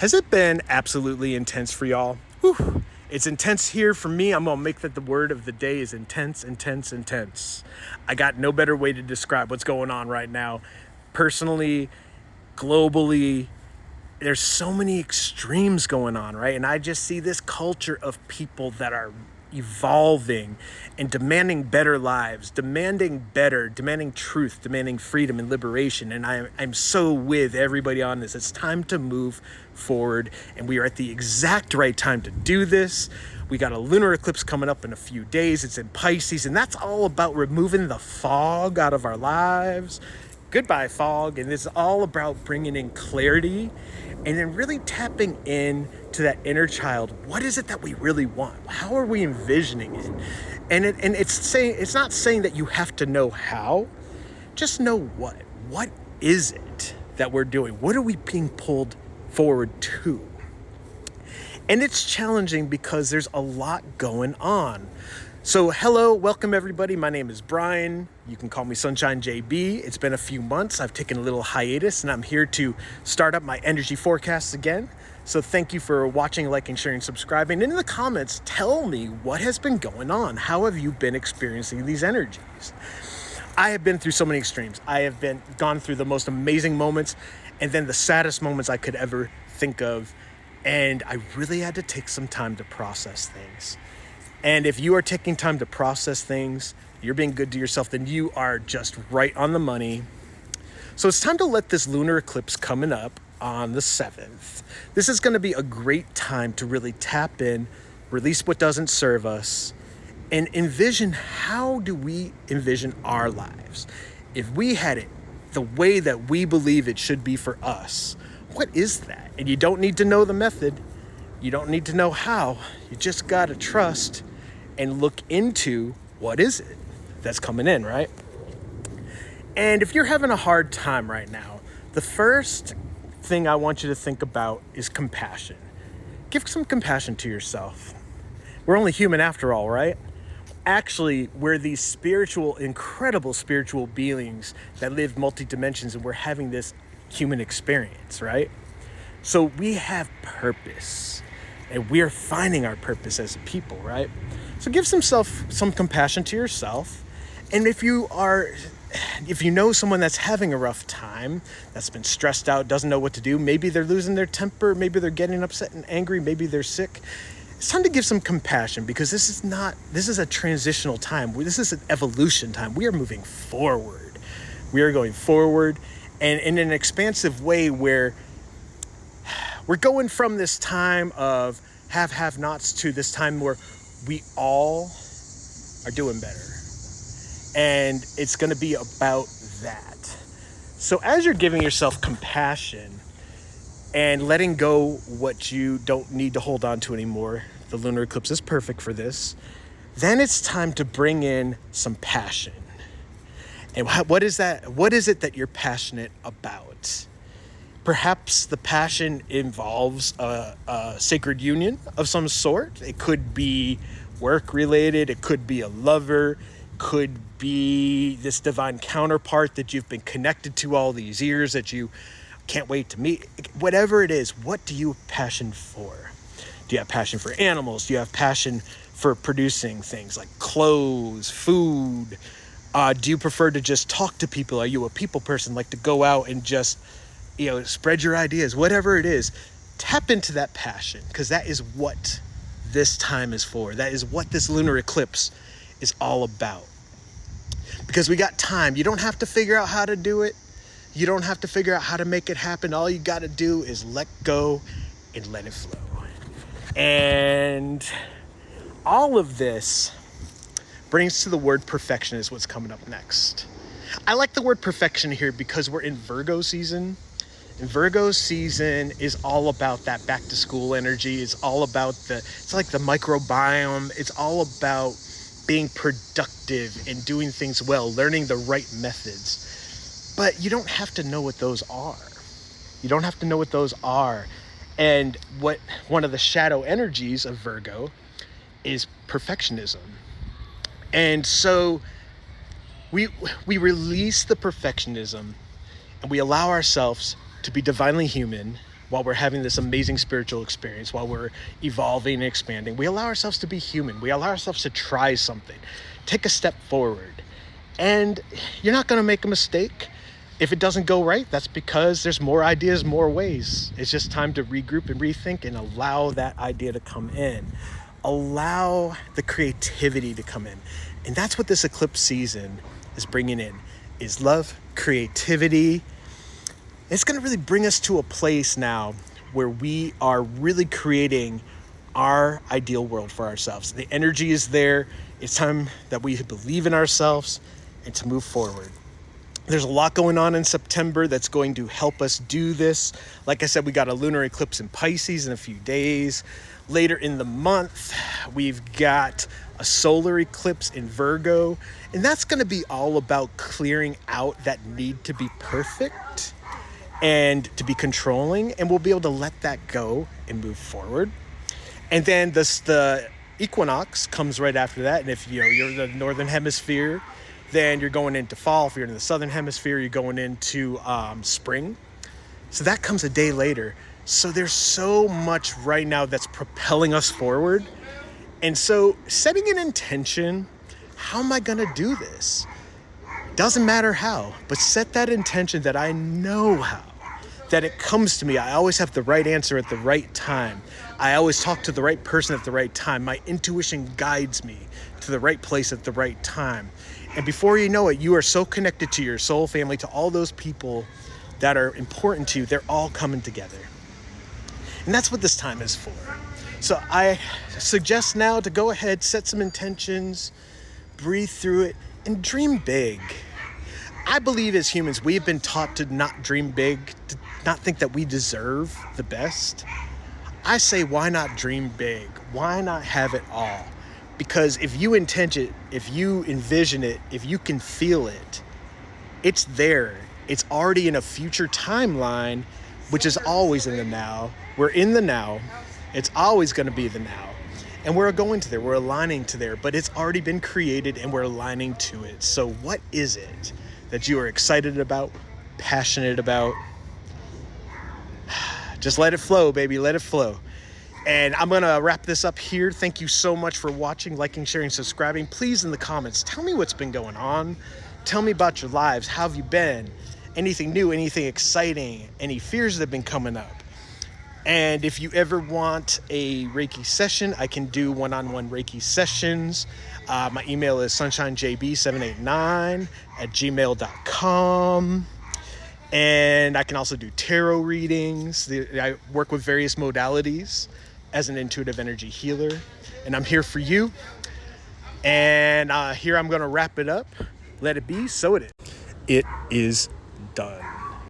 Has it been absolutely intense for y'all? Whew. It's intense here for me. I'm going to make that the word of the day is intense, intense, intense. I got no better way to describe what's going on right now. Personally, globally, there's so many extremes going on, right? And I just see this culture of people that are evolving and demanding better lives, demanding truth, demanding freedom and liberation. And I'm so with everybody on this. It's time to move forward, and we are at the exact right time to do this. We got a lunar eclipse coming up in a few days. It's in Pisces, and that's all about removing the fog out of our lives. Goodbye, fog. And it's all about bringing in clarity and then really tapping in to that inner child. What is it that we really want? How are we envisioning it? And it's not saying that you have to know how, just know what. What is it that we're doing? What are we being pulled forward to? And it's challenging because there's a lot going on. So hello, welcome everybody. My name is Brian. You can call me Sunshine JB. It's been a few months. I've taken a little hiatus and I'm here to start up my energy forecasts again. So thank you for watching, liking, sharing, subscribing. And in the comments, tell me what has been going on. How have you been experiencing these energies? I have been through so many extremes. I have gone through the most amazing moments and then the saddest moments I could ever think of. And I really had to take some time to process things. And if you are taking time to process things, you're being good to yourself, then you are just right on the money. So it's time to let this lunar eclipse coming up on the 7th. This is going to be a great time to really tap in, release what doesn't serve us, and envision how do we envision our lives. If we had it the way that we believe it should be for us, what is that? And you don't need to know the method. You don't need to know how. You just got to trust and look into what is it that's coming in, right? And if you're having a hard time right now, the first thing I want you to think about is compassion. Give some compassion to yourself. We're only human after all, right? Actually, we're these incredible spiritual beings that live multi-dimensions, and we're having this human experience, right? So we have purpose. And we're finding our purpose as a people, right? So give some compassion to yourself. And if you know someone that's having a rough time, that's been stressed out, doesn't know what to do, maybe they're losing their temper, maybe they're getting upset and angry, maybe they're sick. It's time to give some compassion, because this is a transitional time. This is an evolution time. We are moving forward. We are going forward, and in an expansive way where we're going from this time of have-nots to this time where we all are doing better. And it's going to be about that. So as you're giving yourself compassion and letting go what you don't need to hold on to anymore, the lunar eclipse is perfect for this, then it's time to bring in some passion. And what is that? What is it that you're passionate about? Perhaps the passion involves a sacred union of some sort. It could be work-related. It could be a lover. Could be this divine counterpart that you've been connected to all these years that you can't wait to meet. Whatever it is, what do you have passion for? Do you have passion for animals? Do you have passion for producing things like clothes, food? Do you prefer to just talk to people? Are you a people person, like to go out and just spread your ideas? Whatever it is, tap into that passion, because that is what this time is for. That is what this lunar eclipse is all about. Because we got time. You don't have to figure out how to do it. You don't have to figure out how to make it happen. All you got to do is let go and let it flow. And all of this brings to the word perfection is what's coming up next. I like the word perfection here because we're in Virgo season. And Virgo season is all about that back to school energy. It's all about it's like the microbiome. It's all about being productive and doing things well, learning the right methods. But you don't have to know what those are. You don't have to know what those are. And one of the shadow energies of Virgo is perfectionism. And so we release the perfectionism and we allow ourselves to be divinely human while we're having this amazing spiritual experience, while we're evolving and expanding, we allow ourselves to be human. We allow ourselves to try something, take a step forward. And you're not going to make a mistake. If it doesn't go right, that's because there's more ideas, more ways. It's just time to regroup and rethink and allow that idea to come in. Allow the creativity to come in. And that's what this eclipse season is bringing in, is love, creativity. It's going to really bring us to a place now where we are really creating our ideal world for ourselves. The energy is there. It's time that we believe in ourselves and to move forward. There's a lot going on in September that's going to help us do this. Like I said, we got a lunar eclipse in Pisces in a few days. Later in the month, we've got a solar eclipse in Virgo. And that's going to be all about clearing out that need to be perfect and to be controlling. And we'll be able to let that go and move forward. And then the equinox comes right after that. And if you're in the northern hemisphere, then you're going into fall. If you're in the southern hemisphere, you're going into spring. So that comes a day later. So there's so much right now that's propelling us forward. And so setting an intention, how am I going to do this? Doesn't matter how, but set that intention that I know how, that it comes to me. I always have the right answer at the right time. I always talk to the right person at the right time. My intuition guides me to the right place at the right time. And before you know it, you are so connected to your soul family, to all those people that are important to you. They're all coming together. And that's what this time is for. So I suggest now to go ahead, set some intentions, breathe through it, and dream big. I believe as humans, we have been taught to not dream big, to not think that we deserve the best. I say, why not dream big? Why not have it all? Because if you intend it, if you envision it, if you can feel it, it's there. It's already in a future timeline, which is always in the now. We're in the now. It's always going to be the now. And we're going to there. We're aligning to there. But it's already been created and we're aligning to it. So what is it that you are excited about, passionate about? Just let it flow, baby. Let it flow. And I'm going to wrap this up here. Thank you so much for watching, liking, sharing, subscribing. Please, in the comments, tell me what's been going on. Tell me about your lives. How have you been? Anything new, anything exciting, any fears that have been coming up. And if you ever want a Reiki session, I can do one-on-one Reiki sessions. My email is sunshinejb789@gmail.com. And I can also do tarot readings. I work with various modalities as an intuitive energy healer. And I'm here for you. And here I'm going to wrap it up. Let it be, so it is. It is done.